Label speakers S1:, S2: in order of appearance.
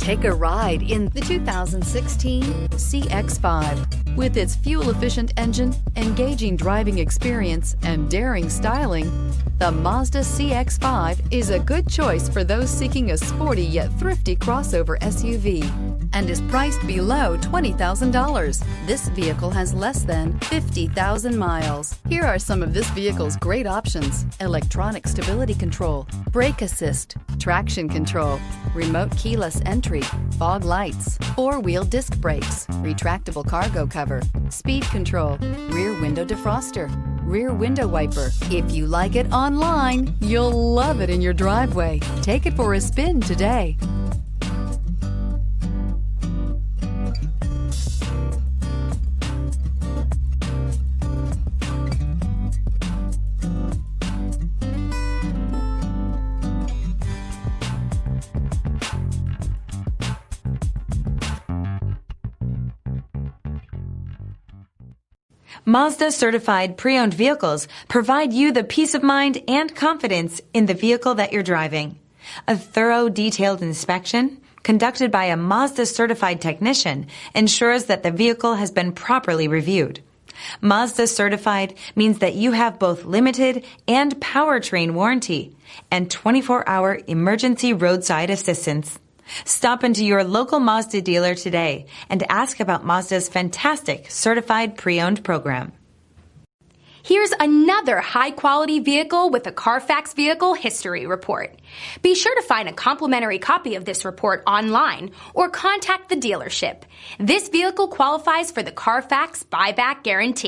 S1: Take a ride in the 2016 CX-5. With its fuel-efficient engine, engaging driving experience, and daring styling, the Mazda CX-5 is a good choice for those seeking a sporty yet thrifty crossover SUV and is priced below $20,000. This vehicle has less than 50,000 miles. Here are some of this vehicle's great options: electronic stability control, brake assist, traction control, remote keyless entry, fog lights, four-wheel disc brakes, retractable cargo cover, speed control, rear window defroster, rear window wiper. If you like it online, you'll love it in your driveway. Take it for a spin today.
S2: Mazda certified pre-owned vehicles provide you the peace of mind and confidence in the vehicle that you're driving. A thorough, detailed inspection conducted by a Mazda certified technician ensures that the vehicle has been properly reviewed. Mazda certified means that you have both limited and powertrain warranty and 24-hour emergency roadside assistance. Stop into your local Mazda dealer today and ask about Mazda's fantastic certified pre-owned program.
S3: Here's another high-quality vehicle with a Carfax Vehicle History Report. Be sure to find a complimentary copy of this report online or contact the dealership. This vehicle qualifies for the Carfax Buyback Guarantee.